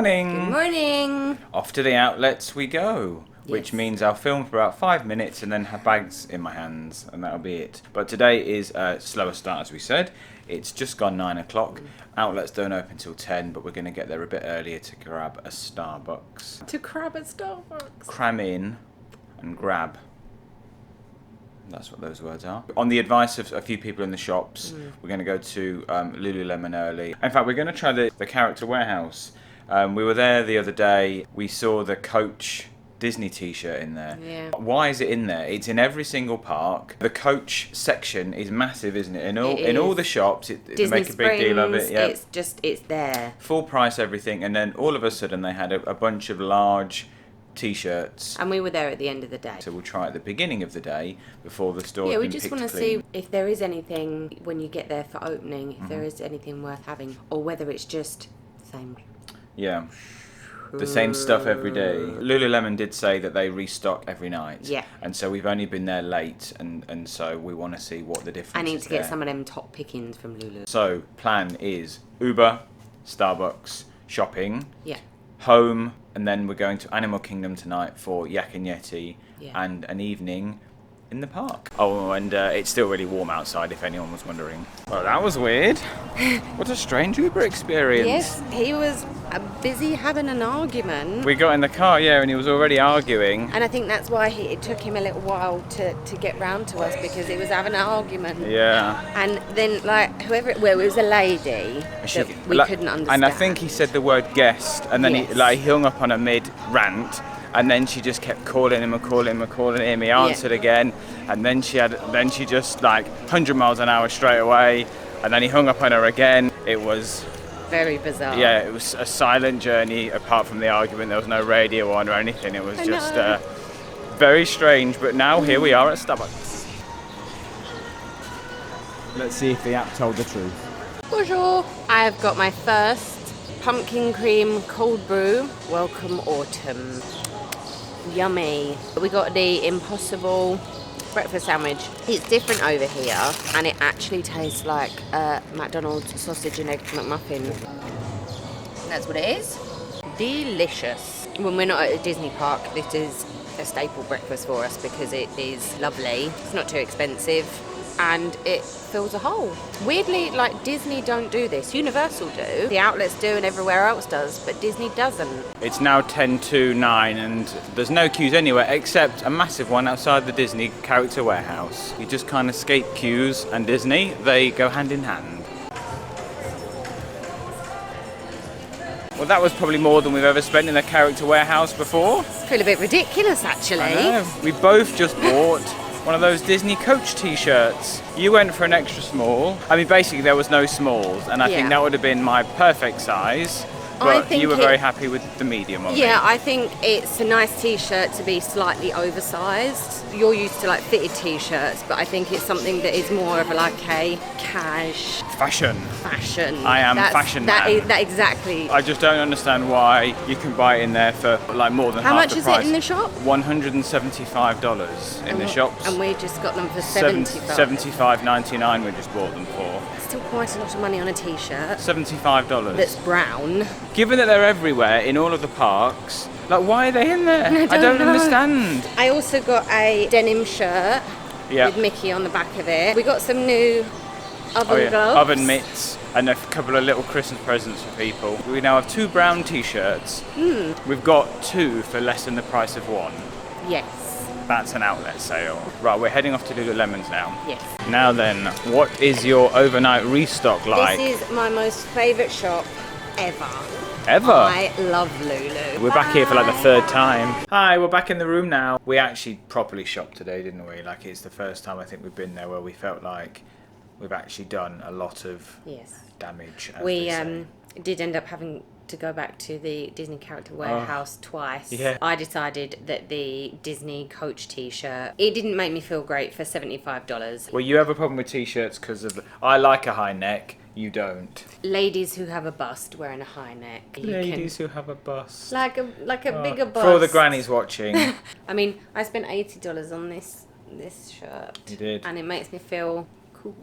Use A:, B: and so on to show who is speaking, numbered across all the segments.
A: morning.
B: Good morning.
A: Off to the outlets we go. Which means I'll film for about 5 minutes and then have bags in my hands, and that'll be it. But today is a slower start, as we said. It's just gone 9 o'clock. Outlets don't open till 10, but we're going to get there a bit earlier to grab a Starbucks.
B: To grab at Starbucks.
A: Cram in and grab. That's what those words are. On the advice of a few people in the shops, we're going to go to Lululemon early. In fact, we're going to try the character warehouse. We were there the other day. We saw the Coach Disney t-shirt in there.
B: Yeah.
A: Why is it in there? It's in every single park. The Coach section is massive, isn't it? In all the shops, they make a big deal of it. Yeah.
B: It's there.
A: Full price everything, and then all of a sudden they had a bunch of large t-shirts.
B: And we were there at the end of the day.
A: So we'll try at the beginning of the day before the store.
B: Yeah, we just want to see if there is anything when you get there for opening, if there is anything worth having, or whether it's just the same.
A: Yeah. The same stuff every day. Lululemon did say that they restock every night.
B: Yeah.
A: And so we've only been there late, and so we want to see what the difference is.
B: I need to get some of them top pickings from Lulu.
A: So, plan is Uber, Starbucks, shopping, home, and then we're going to Animal Kingdom tonight for Yak and Yeti, and an evening in the park. Oh, and it's still really warm outside, if anyone was wondering. Well, that was weird. What a strange Uber experience.
B: Yes, he was busy having an argument.
A: We got in the car, and he was already arguing.
B: And I think that's why it took him a little while to get round to us, because he was having an argument.
A: Yeah.
B: And then, it was a lady that we couldn't understand.
A: And I think he said the word guest, and then he hung up on a mid-rant. And then she just kept calling him. He answered again, and then she just 100 miles an hour straight away, and then he hung up on her again. It was
B: very bizarre.
A: Yeah, it was a silent journey. Apart from the argument, there was no radio on or anything. It was just very strange. But now here we are at Starbucks. Let's see if the app told the truth.
B: Bonjour. I've got my first pumpkin cream cold brew. Welcome autumn. Yummy. We got the Impossible breakfast sandwich. It's different over here, and it actually tastes like a McDonald's sausage and egg McMuffin. That's what it is. Delicious. When we're not at a Disney park, this is a staple breakfast for us because it is lovely. It's not too expensive, and it fills a hole. Weirdly, Disney don't do this. Universal do. The outlets do, and everywhere else does, but Disney doesn't.
A: It's now 10 to 9, and there's no queues anywhere except a massive one outside the Disney character warehouse. You just can't escape queues and Disney. They go hand in hand. Well, that was probably more than we've ever spent in the character warehouse before.
B: I feel a bit ridiculous, actually.
A: I know. We both just bought one of those Disney Coach t-shirts. You went for an extra small. I mean, basically there was no smalls, and I think that would have been my perfect size. But you were very happy with the medium one.
B: Yeah, I think it's a nice t-shirt to be slightly oversized. You're used to fitted t-shirts, but I think it's something that is more of a cash
A: fashion. I am fashion man.
B: That exactly.
A: I just don't understand why you can buy it in there for more than half the price.
B: How much is it in the shop?
A: $175 in the shops.
B: And we just got them for $75.
A: $75.99 we just bought them for.
B: Still quite a lot of money on a t-shirt.
A: $75.
B: That's brown.
A: Given that they're everywhere in all of the parks, why are they in there? I don't understand.
B: I also got a denim shirt with Mickey on the back of it. We got some new oven gloves.
A: Oven mitts, and a couple of little Christmas presents for people. We now have 2 brown t-shirts. We've got 2 for less than the price of 1.
B: Yes.
A: That's an outlet sale. Right, we're heading off to Lululemon's now.
B: Yes.
A: Now then, what is your overnight restock like?
B: This is my most favourite shop ever.
A: Ever?
B: I love Lulu.
A: We're back here for the 3rd time. Hi, we're back in the room now. We actually properly shopped today, didn't we? It's the first time I think we've been there where we felt like we've actually done a lot of damage.
B: We did end up having to go back to the Disney character warehouse twice.
A: Yeah.
B: I decided that the Disney Coach t-shirt, it didn't make me feel great for $75.
A: Well, you have a problem with t-shirts because I like a high neck. You don't.
B: Ladies who have a bust wearing a high neck.
A: Ladies who have a bust.
B: Like a bigger bust.
A: For all the grannies watching.
B: I mean, I spent $80 on this shirt.
A: You did.
B: And it makes me feel cool.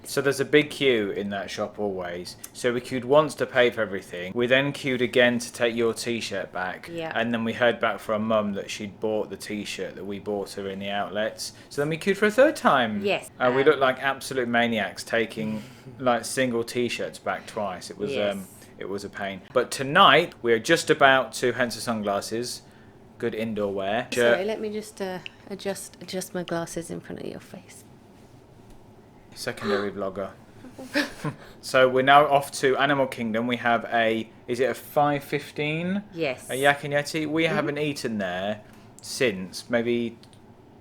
A: So there's a big queue in that shop always. So we queued once to pay for everything. We then queued again to take your t-shirt back.
B: Yeah.
A: And then we heard back from Mum that she'd bought the t-shirt that we bought her in the outlets. So then we queued for a third time.
B: Yes.
A: We looked like absolute maniacs taking like single t-shirts back twice. It was it was a pain. But tonight we're just about to, hence the sunglasses, good indoor wear.
B: Sorry, let me just adjust my glasses in front of your face.
A: Secondary vlogger. So we're now off to Animal Kingdom. We have is it a 5:15?
B: Yes.
A: A Yak and Yeti. We haven't eaten there since maybe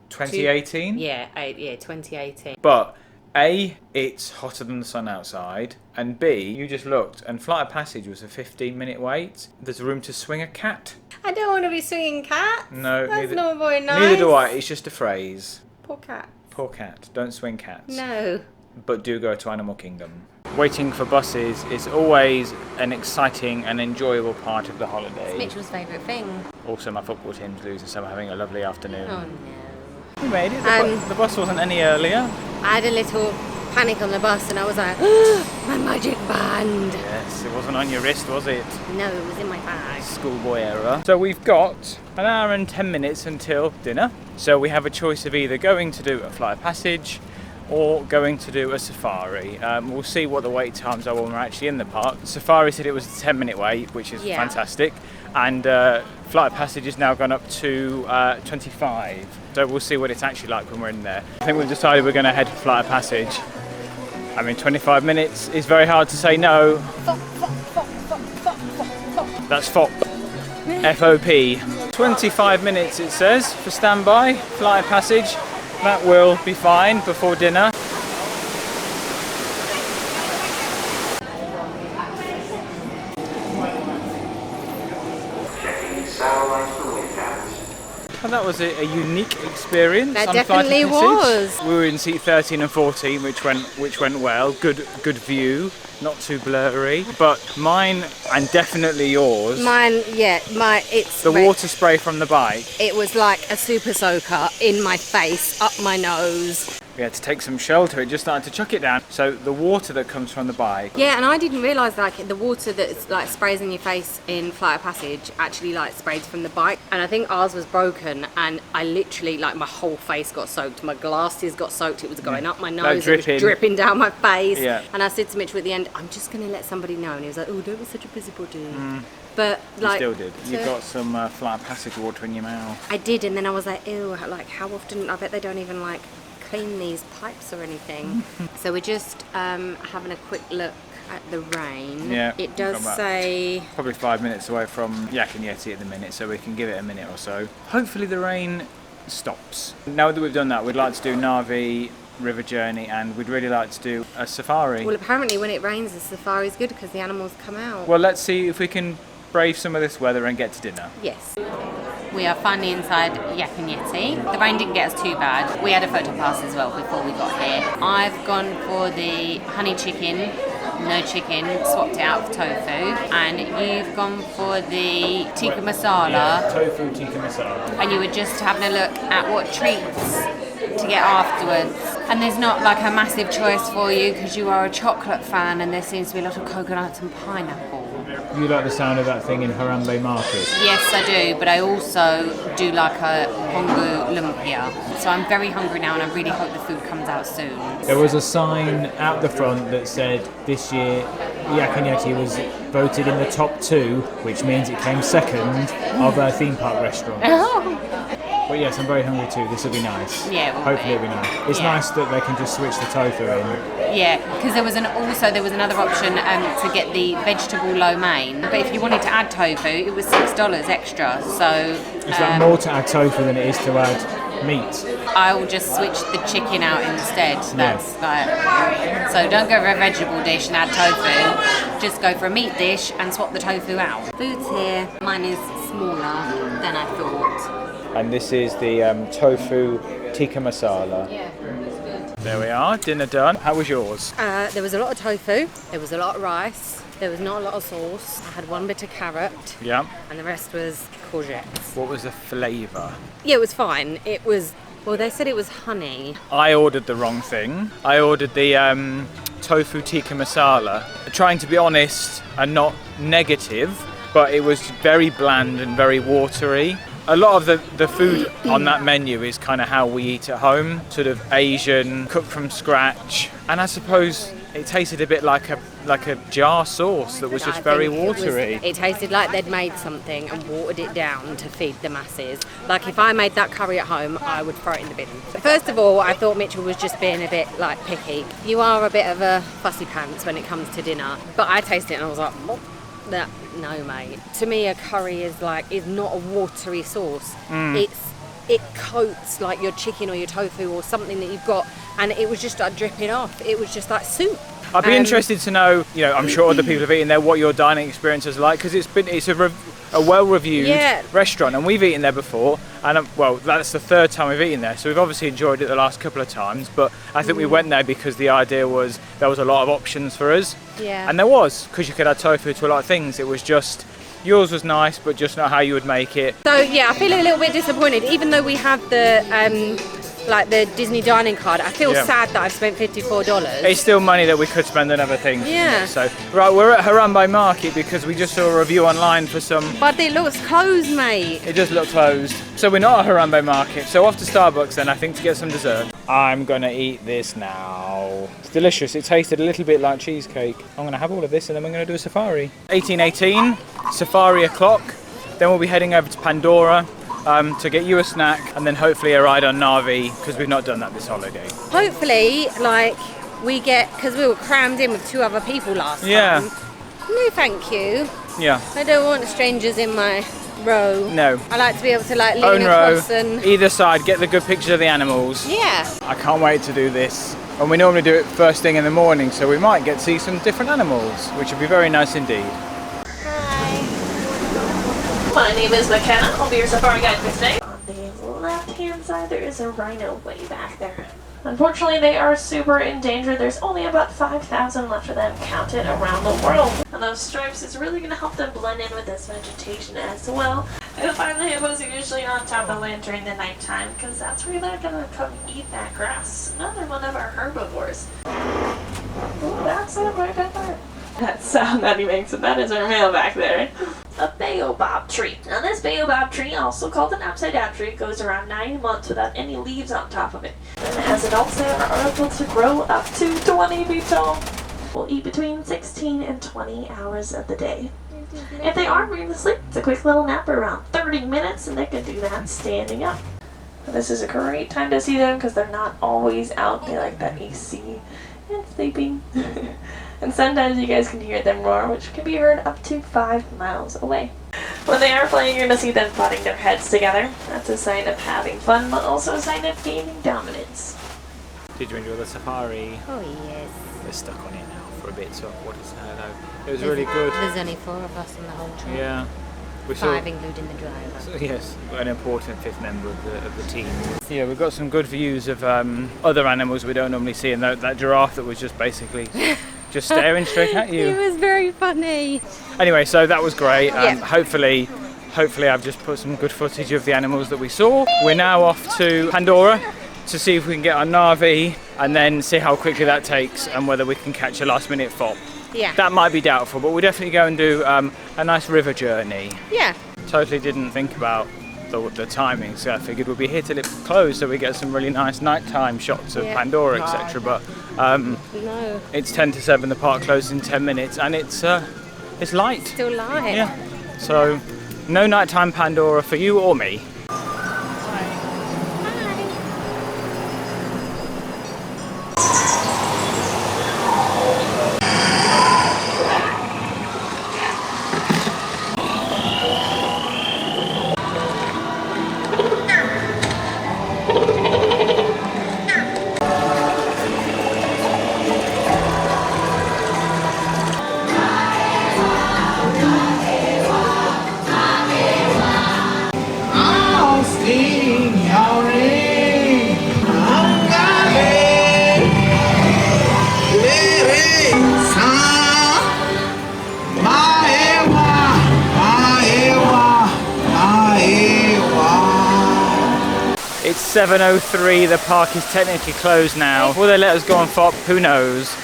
A: 2018.
B: Yeah, 2018.
A: But A, it's hotter than the sun outside, and B, you just looked and Flight of Passage was a 15-minute wait. There's room to swing a cat.
B: I don't want to be swinging cats.
A: No,
B: that's not very nice.
A: Neither do I. It's just a phrase.
B: Poor cat.
A: Poor cat. Don't swing cats.
B: No.
A: But do go to Animal Kingdom. Waiting for buses is always an exciting and enjoyable part of the holiday.
B: It's Mitchell's favourite thing.
A: Also, my football team's losing, so I'm having a lovely afternoon.
B: Oh no.
A: We made it. The bus wasn't any earlier.
B: I had a little panic on the bus and I was like, oh, my magic band.
A: Yes, it wasn't on your wrist, was it?
B: No, it was in my bag.
A: Schoolboy error. So we've got an hour and 10 minutes until dinner. So we have a choice of either going to do a Flight of Passage or going to do a safari. We'll see what the wait times are when we're actually in the park. Safari said it was a 10-minute wait, which is fantastic. And Flight of Passage has now gone up to 25. So we'll see what it's actually like when we're in there. I think we've decided we're going to head for Flight of Passage. I mean, 25 minutes is very hard to say no. That's FOP. FOP. 25 minutes it says for standby, Flight of Passage. That will be fine before dinner. Well, that was a unique experience.
B: That
A: on
B: definitely
A: Flight of
B: was.
A: Passage. We were in seat 13 and 14, which went well. Good view, not too blurry. But mine and definitely yours.
B: It's
A: the water spray from the bike.
B: It was like a super soaker in my face, up my nose.
A: We had to take some shelter. It just started to chuck it down. So the water that comes from the bike.
B: Yeah, and I didn't realise like the water that like sprays in your face in Flight of Passage actually like sprays from the bike. And I think ours was broken, and I literally like my whole face got soaked. My glasses got soaked. It was going up my nose. It was dripping down my face.
A: Yeah.
B: And I said to Mitchell at the end, "I'm just going to let somebody know." And he was like, "Oh, don't be such a busybody." But like,
A: you still did. You got some Flight of Passage water in your mouth.
B: I did, and then I was like, "Ew!" Like, how often? I bet they don't even like clean these pipes or anything. So we're just having a quick look at the rain.
A: Yeah,
B: it does say
A: probably 5 minutes away from Yak and Yeti at the minute, so we can give it a minute or so. Hopefully the rain stops. Now that we've done that, we'd like to do Na'vi, river journey, and we'd really like to do a safari.
B: Well, apparently when it rains the safari's good because the animals come out.
A: Well, let's see if we can brave some of this weather and get to dinner.
B: Yes. We are finally inside Yak and Yeti. The rain didn't get us too bad. We had a photo pass as well before we got here. I've gone for the honey chicken, no chicken, swapped it out for tofu. And you've gone for the tikka masala.
A: Yeah, tofu tikka masala.
B: And you were just having a look at what treats to get afterwards. And there's not like a massive choice for you because you are a chocolate fan and there seems to be a lot of coconut and pineapple.
A: You like the sound of that thing in Harambe Market?
B: Yes, I do, but I also do like a hongu lumpia. So I'm very hungry now and I really hope the food comes out soon.
C: There was a sign out the front that said this year Yak and Yeti was voted in the top 2, which means it came second of theme park restaurants. But yes, I'm very hungry too. This will be nice.
B: Yeah,
C: hopefully it'll be nice. It's nice that they can just switch the tofu in.
B: Yeah, because there was another option to get the vegetable lo mein. But if you wanted to add tofu, it was $6 extra. So
C: it's like more to add tofu than it is to add meat.
B: I will just switch the chicken out instead. That's like, so don't go for a vegetable dish and add tofu. Just go for a meat dish and swap the tofu out. Food's here. Mine is smaller than I thought.
A: And this is the tofu tikka masala.
B: Yeah, it's good.
A: There we are, dinner done. How was yours?
B: There was a lot of tofu, there was a lot of rice, there was not a lot of sauce. I had one bit of carrot.
A: Yeah.
B: And the rest was courgettes.
A: What was the flavour?
B: Yeah, it was fine. It was Well, they said it was honey.
A: I ordered the wrong thing. I ordered the tofu tikka masala. Trying to be honest and not negative, but it was very bland and very watery. A lot of the food on that menu is kind of how we eat at home, sort of Asian, cooked from scratch. And I suppose it tasted a bit like a jar sauce that was just very watery.
B: It tasted like they'd made something and watered it down to feed the masses. Like if I made that curry at home, I would throw it in the bin. First of all, I thought Mitchell was just being a bit like picky. You are a bit of a fussy pants when it comes to dinner. But I tasted it and I was like, oh, no mate. To me a curry is not a watery sauce. It coats like your chicken or your tofu or something that you've got, and it was just like dripping off. It was just like soup.
A: I'd be interested to know, I'm sure other people have eaten there, what your dining experience is like, because it's a well-reviewed restaurant, and we've eaten there before, and that's the third time we've eaten there, so we've obviously enjoyed it the last couple of times, but I think we went there because the idea was there was a lot of options for us, and there was, because you could add tofu to a lot of things. It was just, yours was nice, but just not how you would make it.
B: So yeah, I feel a little bit disappointed, even though we have the Disney dining card. I feel sad that I've spent $54.
A: It's still money that we could spend on other things.
B: Yeah.
A: So, right, we're at Harambe Market because we just saw a review online for some...
B: But it looks closed, mate.
A: It does look closed. So we're not at Harambe Market. So off to Starbucks then, I think, to get some dessert. I'm going to eat this now. It's delicious. It tasted a little bit like cheesecake. I'm going to have all of this and then we're going to do a safari. 1818, safari o'clock. Then we'll be heading over to Pandora. To get you a snack and then hopefully a ride on Navi, because we've not done that this holiday.
B: Hopefully, we get, because we were crammed in with 2 other people last time. No, thank you.
A: Yeah.
B: I don't want strangers in my row.
A: No.
B: I like to be able to lean
A: Own
B: across
A: row,
B: and...
A: either side, get the good picture of the animals.
B: Yeah.
A: I can't wait to do this. And we normally do it first thing in the morning, so we might get to see some different animals, which would be very nice indeed.
D: My name is McKenna. I'll be your safari guide for today. On the left-hand side, there is a rhino way back there. Unfortunately, they are super endangered. There's only about 5,000 left of them counted around the world. And those stripes is really going to help them blend in with this vegetation as well. You'll find the hippos are usually on top of the land during the nighttime because that's where they're going to come eat that grass. Another one of our herbivores. Ooh, that's a right there. That sound that he makes, and that is our male back there. A baobab tree. Now this baobab tree, also called an upside down tree, goes around 9 months without any leaves on top of it. And as adults, they are able to grow up to 20 feet tall. Will eat between 16 and 20 hours of the day. If they are ready to sleep, it's a quick little nap around 30 minutes, and they can do that standing up. This is a great time to see them because they're not always out. They like that AC and sleeping. And sometimes you guys can hear them roar, which can be heard up to 5 miles away. When they are playing, you're going to see them butting their heads together. That's a sign of having fun, but also a sign of gaining dominance.
A: Did you enjoy the safari?
B: Oh, yes.
A: We're stuck on it now for a bit, so what is that though? It was really good.
B: There's only 4 of us on the whole trip.
A: Yeah. We
B: 5 including the driver.
A: So, yes, an important 5th member of the team. Yeah, we've got some good views of other animals we don't normally see, and that giraffe that was just basically just staring straight at you.
B: It was very funny.
A: Anyway, so that was great. Hopefully I've just put some good footage of the animals that we saw. We're now off to Pandora to see if we can get our Navi and then see how quickly that takes and whether we can catch a last minute FOP.
B: Yeah.
A: That might be doubtful, but we'll definitely go and do a nice river journey.
B: Yeah.
A: Totally didn't think about the timing, so I figured we'll be here till it closed so we get some really nice nighttime shots of Pandora, etc. But
B: no.
A: It's 10 to 7, the park closes in 10 minutes and it's light.
B: Still light.
A: Yeah. So no nighttime Pandora for you or me. It's 7:03, the park is technically closed now. Will they let us go on FOP? Who knows?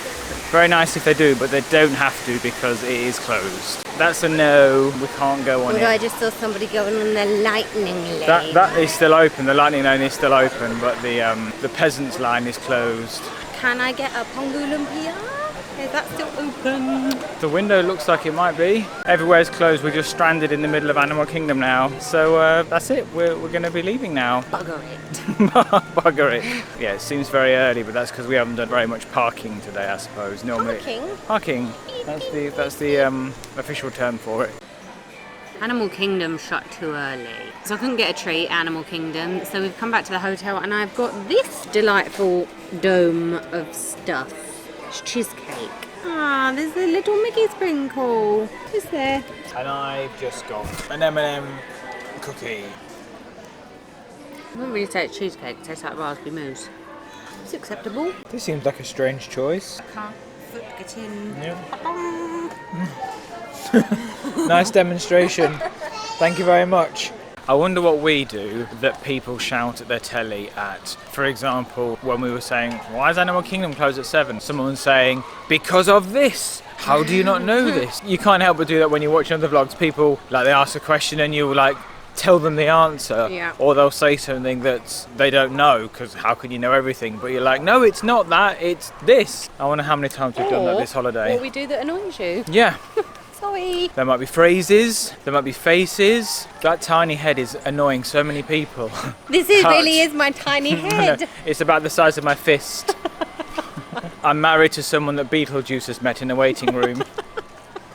A: Very nice if they do, but they don't have to because it is closed. That's a no, we can't go on it.
B: I just saw somebody going on the lightning lane.
A: That is still open, the lightning lane is still open, but the peasants line is closed.
B: Can I get a Pongu Lumpia? Is that still open?
A: The window looks like it might be. Everywhere's closed, we're just stranded in the middle of Animal Kingdom now. So that's it, we're going to be leaving now.
B: Bugger it.
A: Bugger it. Yeah, it seems very early, but that's because we haven't done very much parking today, I suppose. Normally, Parking. That's the official term for it.
B: Animal Kingdom shut too early, so I couldn't get a treat, Animal Kingdom. So we've come back to the hotel and I've got this delightful dome of stuff. It's cheesecake. Ah, there's a little Mickey sprinkle. Is there?
A: And I've just got an M&M cookie.
B: I wouldn't really say it's cheesecake, it tastes like raspberry mousse. It's acceptable.
A: This seems like a strange choice.
B: Can't get in.
A: Yeah. Nice demonstration. Thank you very much. I wonder what we do that people shout at their telly at. For example, when we were saying, why is Animal Kingdom closed at 7? Someone saying, because of this. How do you not know this? You can't help but do that when you're watching other vlogs. People, like, they ask a question and you like tell them the answer.
B: Yeah.
A: Or they'll say something that they don't know, because how can you know everything? But you're like, no, it's not that, it's this. I wonder how many times we've done that this holiday.
B: What we do that annoys you.
A: Yeah.
B: Sorry.
A: There might be phrases, there might be faces. That tiny head is annoying so many people.
B: This really is my tiny head.
A: It's about the size of my fist. I'm married to someone that Beetlejuice has met in a waiting room.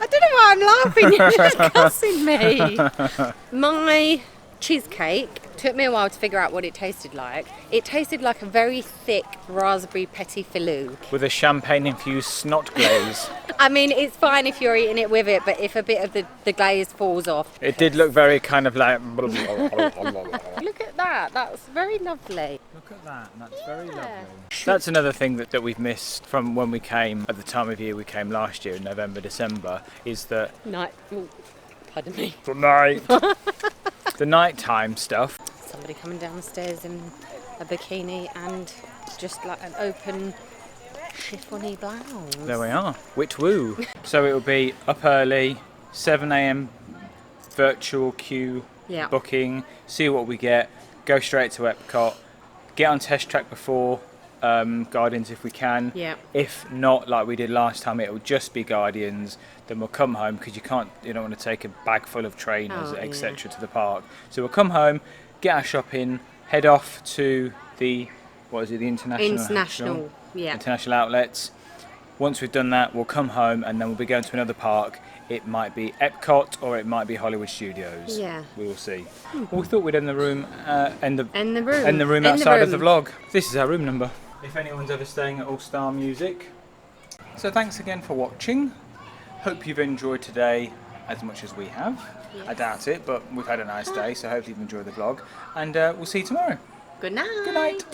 B: I don't know why I'm laughing, you're just cussing me. My cheesecake took me a while to figure out what it tasted like. It tasted like a very thick raspberry petit filou.
A: With a champagne-infused snot glaze.
B: I mean, it's fine if you're eating it with it, but if a bit of the glaze falls off.
A: It did look very kind of like...
B: Look at that, that's very lovely.
A: Look at that, that's very lovely. That's another thing that we've missed from when we came, at the time of year we came last year, in November, December, is that...
B: Pardon me.
A: The nighttime stuff.
B: Somebody coming down the stairs in a bikini and just like an open chiffony blouse.
A: There we are. Which woo. So it will be up early, 7 AM virtual queue booking, see what we get, go straight to Epcot, get on test track before Guardians if we can.
B: Yeah.
A: If not, like we did last time, it will just be Guardians. Then we'll come home because you don't want to take a bag full of trainers, etc. to the park. So we'll come home, get our shopping, head off to the international outlets. Once we've done that, we'll come home and then we'll be going to another park. It might be Epcot or it might be Hollywood Studios.
B: Yeah.
A: We will see. Well, we thought we'd end the room outside of the vlog. This is our room number. If anyone's ever staying at All Star Music. So thanks again for watching. Hope you've enjoyed today as much as we have. Yes. I doubt it, but we've had a nice day, so hopefully you've enjoyed the vlog. And we'll see you tomorrow.
B: Good night.
A: Good night.